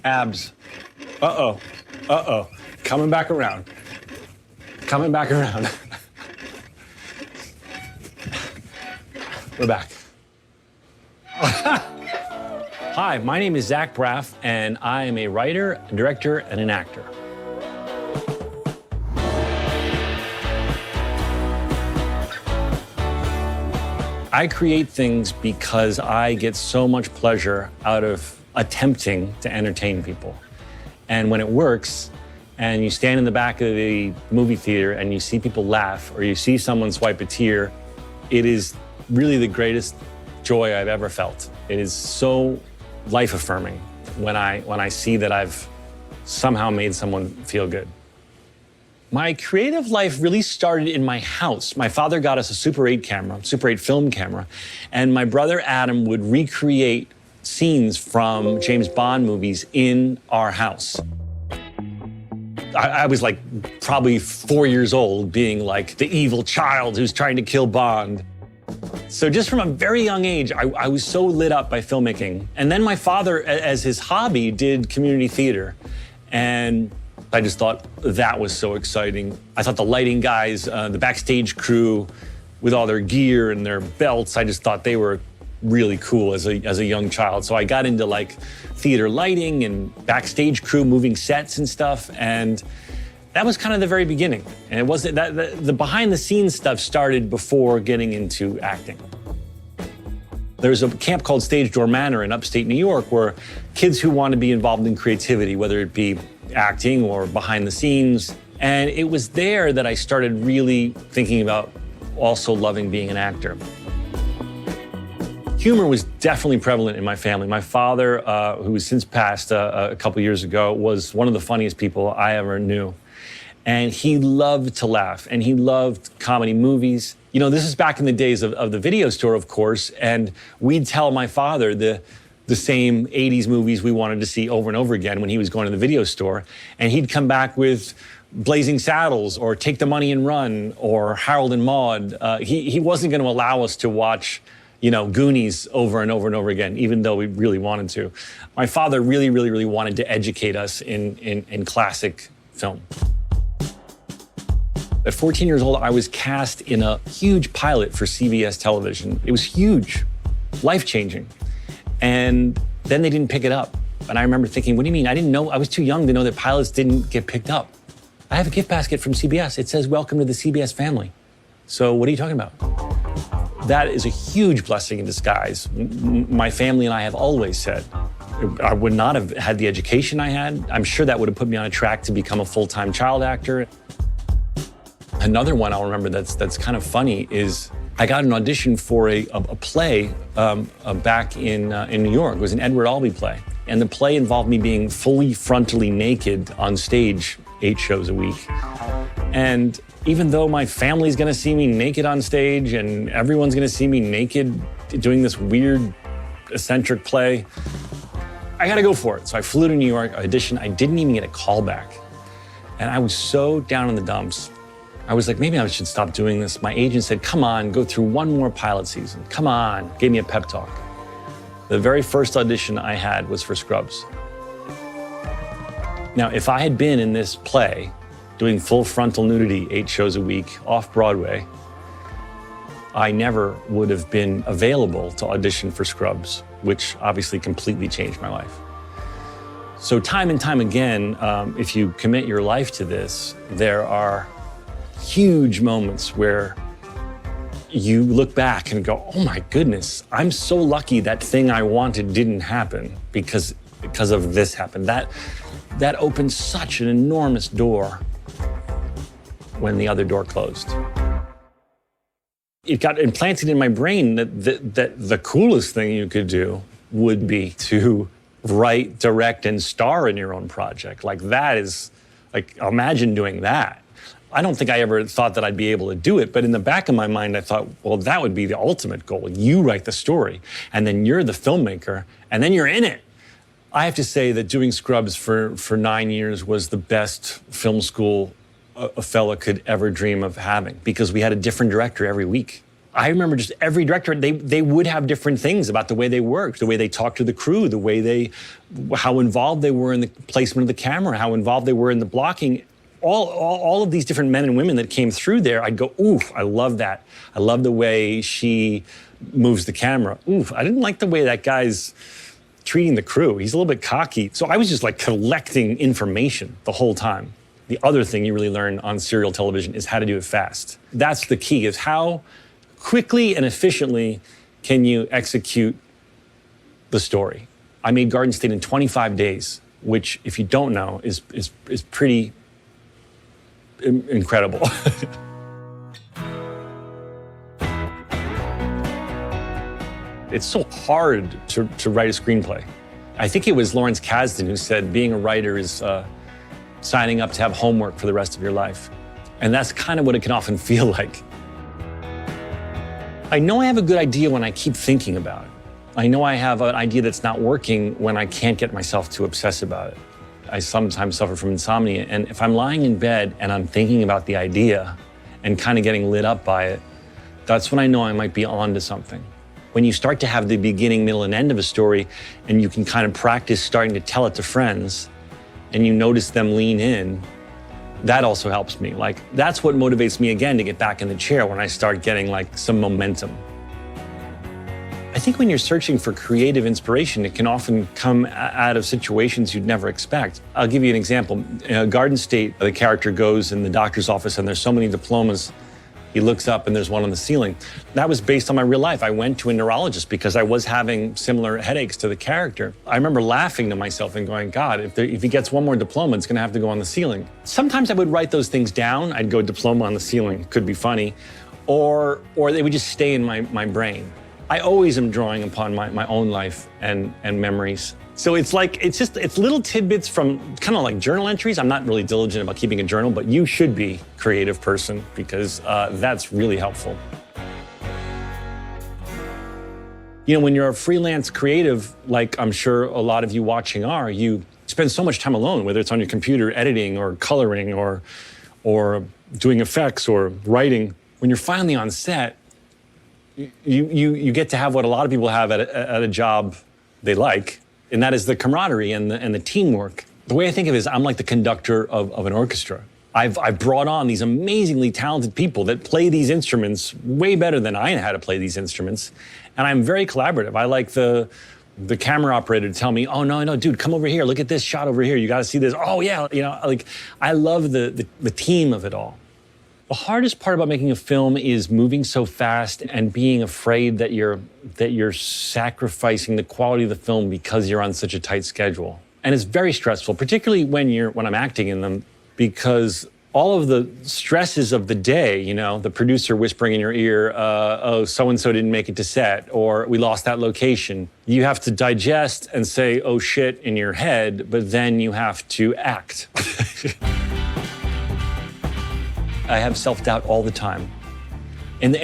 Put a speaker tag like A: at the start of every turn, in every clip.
A: Abs. Uh-oh. Uh-oh. Coming back around. Coming back around. We're back. Hi, my name is Zach Braff, and I am a writer, a director, and an actor. I create things because I get so much pleasure out of attempting to entertain people. And when it works, and you stand in the back of the movie theater and you see people laugh, or you see someone swipe a tear, it is really the greatest joy I've ever felt. It is so life-affirming when I see that I've somehow made someone feel good. My creative life really started in my house. My father got us a Super 8 camera, Super 8 film camera, and my brother Adam would recreate scenes from James Bond movies in our house. I was like probably 4 years old, being like the evil child who's trying to kill Bond. So just from a very young age, I was so lit up by filmmaking. And then my father, as his hobby, did community theater. And I just thought that was so exciting. I thought the lighting guys, the backstage crew, with all their gear and their belts, I just thought they were really cool as a young child. So I got into like theater lighting and backstage crew moving sets and stuff. And that was kind of the very beginning. And it wasn't that the behind the scenes stuff started before getting into acting. There's a camp called Stage Door Manor in upstate New York where kids who want to be involved in creativity, whether it be acting or behind the scenes. And it was there that I started really thinking about also loving being an actor. Humor was definitely prevalent in my family. My father, who has since passed a couple years ago, was one of the funniest people I ever knew. And he loved to laugh, and he loved comedy movies. You know, this is back in the days of the video store, of course, and we'd tell my father the same 80s movies we wanted to see over and over again when he was going to the video store. And he'd come back with Blazing Saddles or Take the Money and Run or Harold and Maude. He wasn't going to allow us to watch, you know, Goonies over and over and over again, even though we really wanted to. My father really, really, really wanted to educate us in classic film. At 14 years old, I was cast in a huge pilot for CBS television. It was huge, life-changing. And then they didn't pick it up. And I remember thinking, what do you mean? I didn't know, I was too young to know that pilots didn't get picked up. I have a gift basket from CBS. It says, welcome to the CBS family. So what are you talking about? That is a huge blessing in disguise. My family and I have always said, I would not have had the education I had. I'm sure that would have put me on a track to become a full-time child actor. Another one I'll remember that's kind of funny is I got an audition for a play back in New York. It was an Edward Albee play. And the play involved me being fully frontally naked on stage 8 shows a week. And even though my family's gonna see me naked on stage and everyone's gonna see me naked doing this weird, eccentric play, I gotta go for it. So I flew to New York, auditioned. I didn't even get a call back. And I was so down in the dumps. I was like, maybe I should stop doing this. My agent said, come on, go through one more pilot season. Come on, gave me a pep talk. The very first audition I had was for Scrubs. Now, if I had been in this play, doing full frontal nudity 8 shows a week off Broadway, I never would have been available to audition for Scrubs, which obviously completely changed my life. So time and time again, if you commit your life to this, there are huge moments where you look back and go, oh my goodness, I'm so lucky that thing I wanted didn't happen because of this happened. That opened such an enormous door when the other door closed. It got implanted in my brain that the coolest thing you could do would be to write, direct, and star in your own project. Like that is, like, imagine doing that. I don't think I ever thought that I'd be able to do it, but in the back of my mind, I thought, well, that would be the ultimate goal. You write the story, and then you're the filmmaker, and then you're in it. I have to say that doing Scrubs for 9 years was the best film school a fella could ever dream of having, because we had a different director every week. I remember just every director, they would have different things about the way they worked, the way they talked to the crew, the way how involved they were in the placement of the camera, how involved they were in the blocking. All of these different men and women that came through there, I'd go, ooh, I love that. I love the way she moves the camera. Ooh, I didn't like the way that guy's treating the crew. He's a little bit cocky. So I was just like collecting information the whole time. The other thing you really learn on serial television is how to do it fast. That's the key, is how quickly and efficiently can you execute the story. I made Garden State in 25 days, which, if you don't know, is pretty incredible. It's so hard to write a screenplay. I think it was Lawrence Kasdan who said being a writer is signing up to have homework for the rest of your life. And that's kind of what it can often feel like. I know I have a good idea when I keep thinking about it. I know I have an idea that's not working when I can't get myself to obsess about it. I sometimes suffer from insomnia, and if I'm lying in bed and I'm thinking about the idea and kind of getting lit up by it, that's when I know I might be onto something. When you start to have the beginning, middle, and end of a story, and you can kind of practice starting to tell it to friends, and you notice them lean in, that also helps me. Like, that's what motivates me again to get back in the chair when I start getting like some momentum. I think when you're searching for creative inspiration, it can often come out of situations you'd never expect. I'll give you an example. Garden State, the character goes in the doctor's office and there's so many diplomas. He looks up and there's one on the ceiling. That was based on my real life. I went to a neurologist because I was having similar headaches to the character. I remember laughing to myself and going, God, if he gets one more diploma, it's gonna have to go on the ceiling. Sometimes I would write those things down. I'd go diploma on the ceiling, could be funny, or they would just stay in my brain. I always am drawing upon my own life and memories. So it's little tidbits from kind of like journal entries. I'm not really diligent about keeping a journal, but you should be a creative person because that's really helpful. You know, when you're a freelance creative, like I'm sure a lot of you watching are, you spend so much time alone, whether it's on your computer editing or coloring or doing effects or writing. When you're finally on set, you get to have what a lot of people have at a job they like, and that is the camaraderie and the teamwork. The way I think of it is I'm like the conductor of an orchestra. I've brought on these amazingly talented people that play these instruments way better than I know how to play these instruments, and I'm very collaborative. I like the camera operator to tell me, oh, no, dude, come over here, look at this shot over here, you gotta see this. Oh yeah, you know, like I love the team of it all. The hardest part about making a film is moving so fast and being afraid that you're sacrificing the quality of the film because you're on such a tight schedule. And it's very stressful, particularly when I'm acting in them, because all of the stresses of the day, you know, the producer whispering in your ear, oh, so-and-so didn't make it to set, or we lost that location. You have to digest and say, oh shit, in your head, but then you have to act. I have self-doubt all the time. And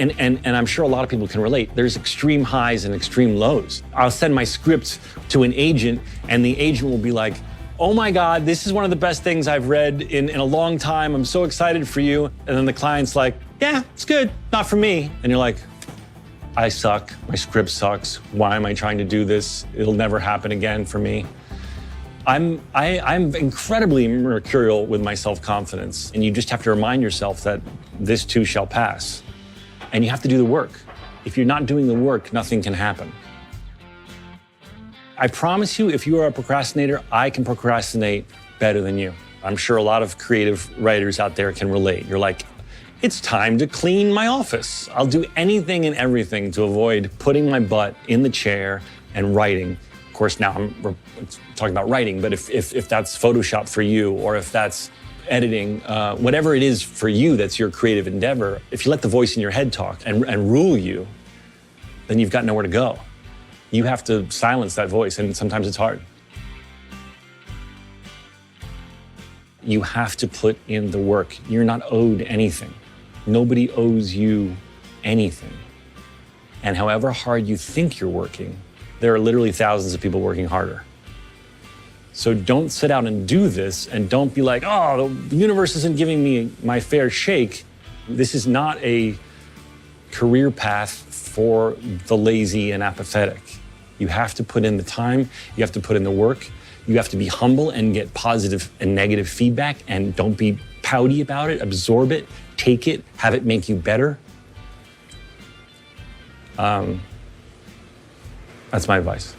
A: I'm sure a lot of people can relate. There's extreme highs and extreme lows. I'll send my script to an agent and the agent will be like, oh my God, this is one of the best things I've read in a long time. I'm so excited for you. And then the client's like, yeah, it's good, not for me. And you're like, I suck, my script sucks. Why am I trying to do this? It'll never happen again for me. I'm incredibly mercurial with my self-confidence, and you just have to remind yourself that this too shall pass. And you have to do the work. If you're not doing the work, nothing can happen. I promise you, if you are a procrastinator, I can procrastinate better than you. I'm sure a lot of creative writers out there can relate. You're like, it's time to clean my office. I'll do anything and everything to avoid putting my butt in the chair and writing. Of course, now we're talking about writing, but if that's Photoshop for you, or if that's editing, whatever it is for you that's your creative endeavor, if you let the voice in your head talk and rule you, then you've got nowhere to go. You have to silence that voice, and sometimes it's hard. You have to put in the work. You're not owed anything. Nobody owes you anything. And however hard you think you're working, there are literally thousands of people working harder. So don't sit out and do this, and don't be like, oh, the universe isn't giving me my fair shake. This is not a career path for the lazy and apathetic. You have to put in the time, you have to put in the work, you have to be humble and get positive and negative feedback, and don't be pouty about it, absorb it, take it, have it make you better. That's my advice.